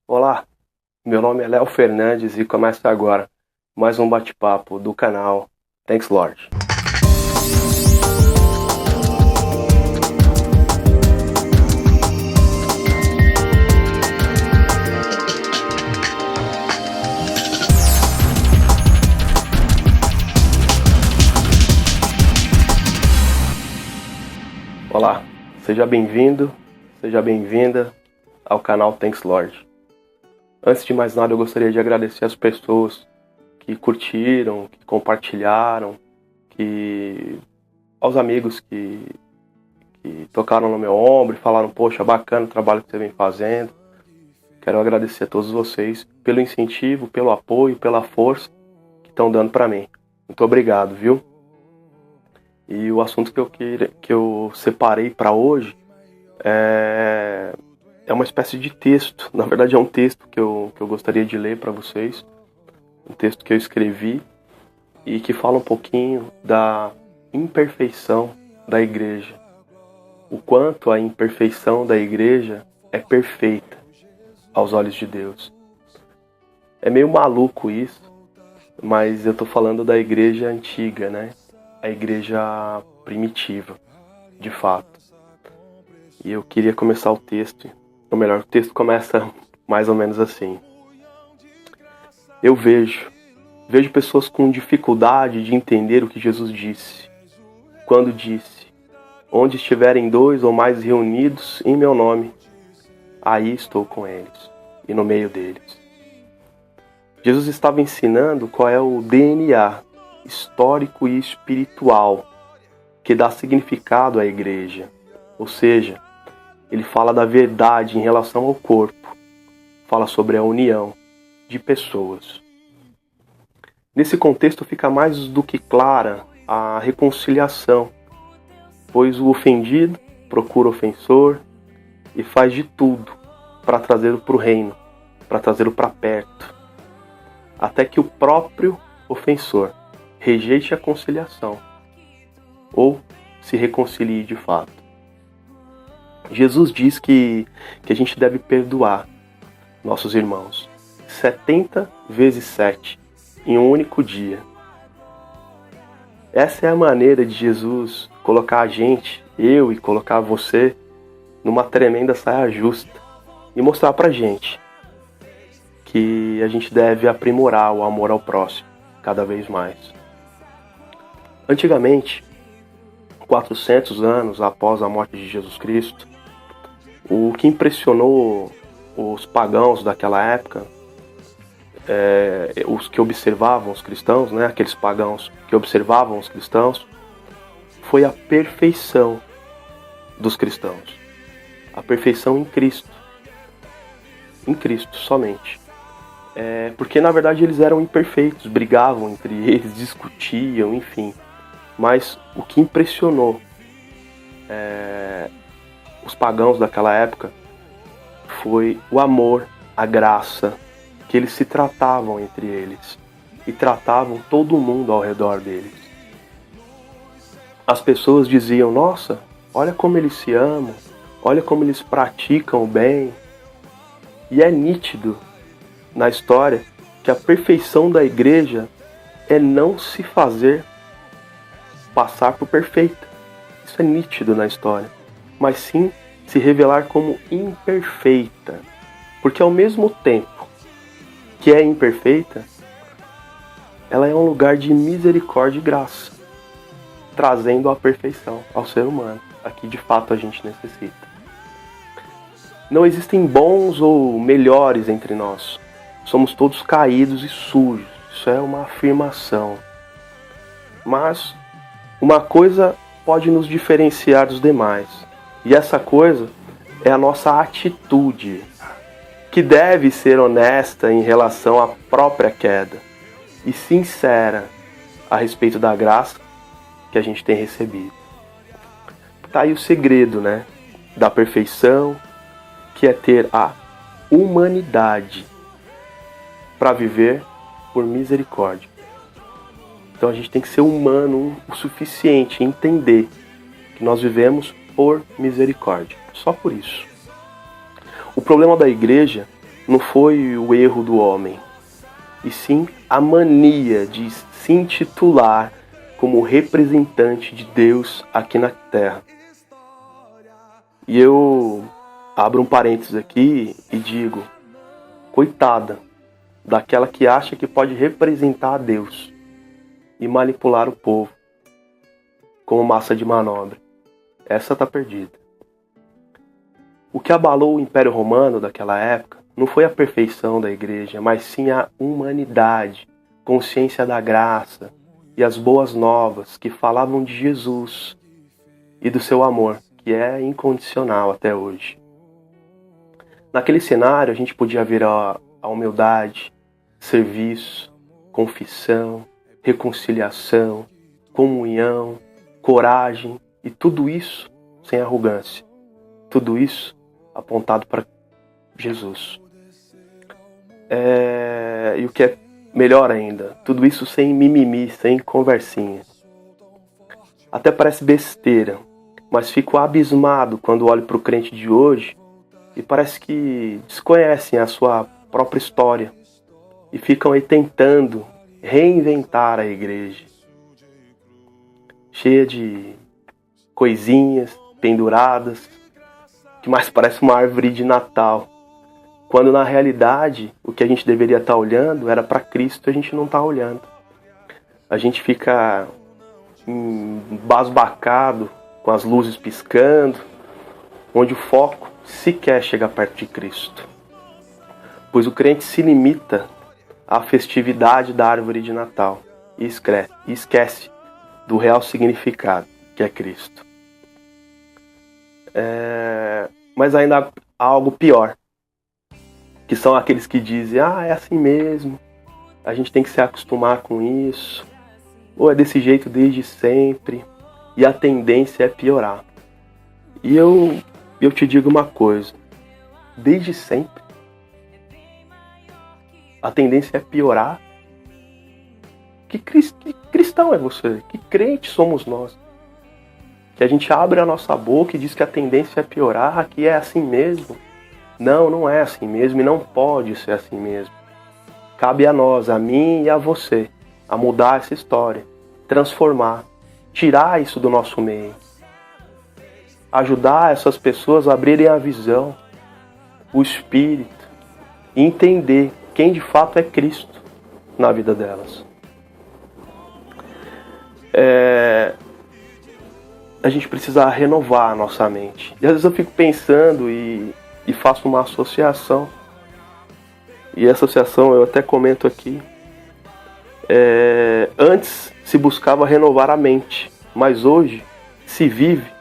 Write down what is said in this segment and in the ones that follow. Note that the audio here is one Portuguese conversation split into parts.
Olá, meu nome é Léo Fernandes e começa agora mais um bate-papo do canal Thanks Lord. Olá, seja bem-vindo, seja bem-vinda ao canal Thanks Lord. Antes de mais nada, eu gostaria de agradecer as pessoas que curtiram, que compartilharam, aos amigos que tocaram no meu ombro e falaram, poxa, bacana o trabalho que você vem fazendo. Quero agradecer a todos vocês pelo incentivo, pelo apoio, pela força que estão dando para mim. Muito obrigado, viu? E o assunto que eu separei para hoje é uma espécie de texto. Na verdade, é um texto que eu gostaria de ler para vocês. Um texto que eu escrevi e que fala um pouquinho da imperfeição da igreja. O quanto a imperfeição da igreja é perfeita aos olhos de Deus. É meio maluco isso, mas eu tô falando da igreja antiga, né? A igreja primitiva, de fato. E eu queria começar o texto, ou melhor, o texto começa mais ou menos assim. Eu vejo pessoas com dificuldade de entender o que Jesus disse, quando disse, onde estiverem 2 ou mais reunidos em meu nome, aí estou com eles e no meio deles. Jesus estava ensinando qual é o DNA histórico e espiritual que dá significado à igreja. Ou seja, ele fala da verdade em relação ao corpo, fala sobre a união de pessoas. Nesse contexto fica mais do que clara a reconciliação, pois o ofendido procura o ofensor e faz de tudo para trazê-lo para o reino, para trazê-lo para perto, até que o próprio ofensor rejeite a conciliação ou se reconcilie de fato. Jesus diz que a gente deve perdoar nossos irmãos 70 vezes 7 em um único dia. Essa é a maneira de Jesus colocar a gente, eu e colocar você, numa tremenda saia justa e mostrar pra gente que a gente deve aprimorar o amor ao próximo cada vez mais. Antigamente, 400 anos após a morte de Jesus Cristo, o que impressionou os pagãos daquela época, os que observavam os cristãos, né, aqueles pagãos que observavam os cristãos, foi a perfeição dos cristãos. A perfeição em Cristo somente. Porque na verdade eles eram imperfeitos, brigavam entre eles, discutiam, enfim. Mas o que impressionou os pagãos daquela época foi o amor, a graça, que eles se tratavam entre eles e tratavam todo mundo ao redor deles. As pessoas diziam, nossa, olha como eles se amam, olha como eles praticam o bem. E é nítido na história que a perfeição da igreja é não se fazer passar por perfeita. Isso é nítido na história. Mas sim se revelar como imperfeita. Porque ao mesmo tempo que é imperfeita, ela é um lugar de misericórdia e graça, trazendo a perfeição ao ser humano, a que de fato a gente necessita. Não existem bons ou melhores entre nós. Somos todos caídos e sujos. Isso é uma afirmação. Mas uma coisa pode nos diferenciar dos demais. E essa coisa é a nossa atitude, que deve ser honesta em relação à própria queda e sincera a respeito da graça que a gente tem recebido. Tá aí o segredo, né, da perfeição, que é ter a humanidade para viver por misericórdia. Então a gente tem que ser humano o suficiente, entender que nós vivemos por misericórdia. Só por isso. O problema da igreja não foi o erro do homem, e sim a mania de se intitular como representante de Deus aqui na Terra. E eu abro um parênteses aqui e digo, coitada daquela que acha que pode representar a Deus e manipular o povo como massa de manobra. Essa tá perdida. O que abalou o Império Romano daquela época não foi a perfeição da igreja, mas sim a humanidade, consciência da graça e as boas novas que falavam de Jesus e do seu amor, que é incondicional até hoje. Naquele cenário a gente podia ver a humildade, serviço, confissão, reconciliação, comunhão, coragem e tudo isso sem arrogância. Tudo isso apontado para Jesus. E o que é melhor ainda, tudo isso sem mimimi, sem conversinha. Até parece besteira, mas fico abismado quando olho para o crente de hoje e parece que desconhecem a sua própria história e ficam aí tentando reinventar a igreja, cheia de coisinhas penduradas, que mais parece uma árvore de Natal, quando na realidade o que a gente deveria estar olhando era para Cristo, a gente não está olhando. A gente fica embasbacado com as luzes piscando, onde o foco sequer chega perto de Cristo. Pois o crente se limita à festividade da árvore de Natal e esquece do real significado, que é Cristo. Mas ainda há algo pior, que são aqueles que dizem, é assim mesmo, a gente tem que se acostumar com isso, ou é desse jeito desde sempre, e a tendência é piorar. E eu te digo uma coisa, desde sempre, a tendência é piorar. Que cristão é você? Que crente somos nós? Que a gente abre a nossa boca e diz que a tendência é piorar, que é assim mesmo. Não, não é assim mesmo e não pode ser assim mesmo. Cabe a nós, a mim e a você, a mudar essa história, transformar, tirar isso do nosso meio. Ajudar essas pessoas a abrirem a visão, o espírito, e entender quem de fato é Cristo na vida delas. A gente precisa renovar a nossa mente. E às vezes eu fico pensando e faço uma associação. E essa associação eu até comento aqui. Antes se buscava renovar a mente, mas hoje se vive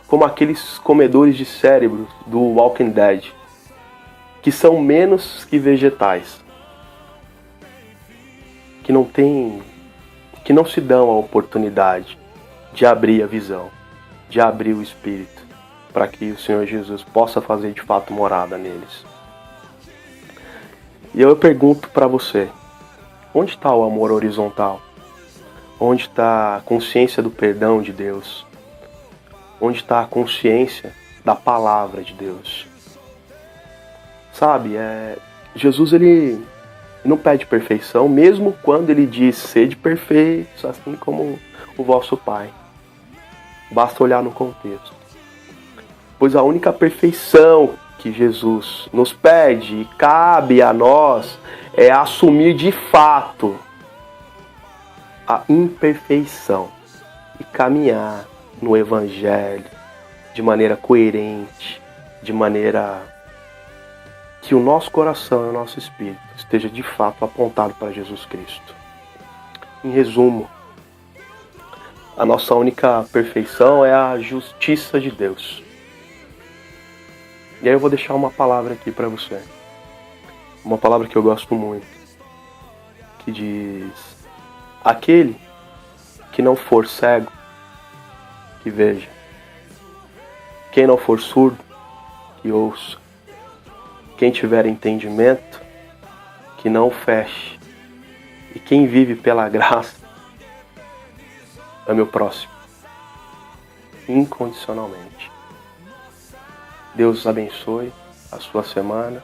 como aqueles comedores de cérebro do Walking Dead, que são menos que vegetais, que não se dão a oportunidade de abrir a visão, de abrir o espírito, para que o Senhor Jesus possa fazer de fato morada neles. E eu pergunto para você, onde está o amor horizontal? Onde está a consciência do perdão de Deus? Onde está a consciência da palavra de Deus? Sabe, Jesus ele não pede perfeição, mesmo quando ele diz, sede perfeitos, assim como o vosso Pai. Basta olhar no contexto. Pois a única perfeição que Jesus nos pede e cabe a nós é assumir de fato a imperfeição e caminhar no Evangelho de maneira coerente, de maneira que o nosso coração e o nosso espírito esteja de fato apontado para Jesus Cristo. Em resumo, a nossa única perfeição é a justiça de Deus. E aí eu vou deixar uma palavra aqui para você. Uma palavra que eu gosto muito. Que diz: aquele que não for cego, que veja. Quem não for surdo, que ouça. Quem tiver entendimento, que não feche. E quem vive pela graça, é meu próximo. Incondicionalmente. Deus abençoe a sua semana.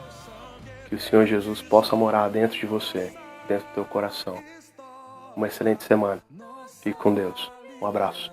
Que Que o Senhor Jesus possa morar dentro de você, dentro do teu coração. Uma excelente semana. Fique com Deus. Um abraço.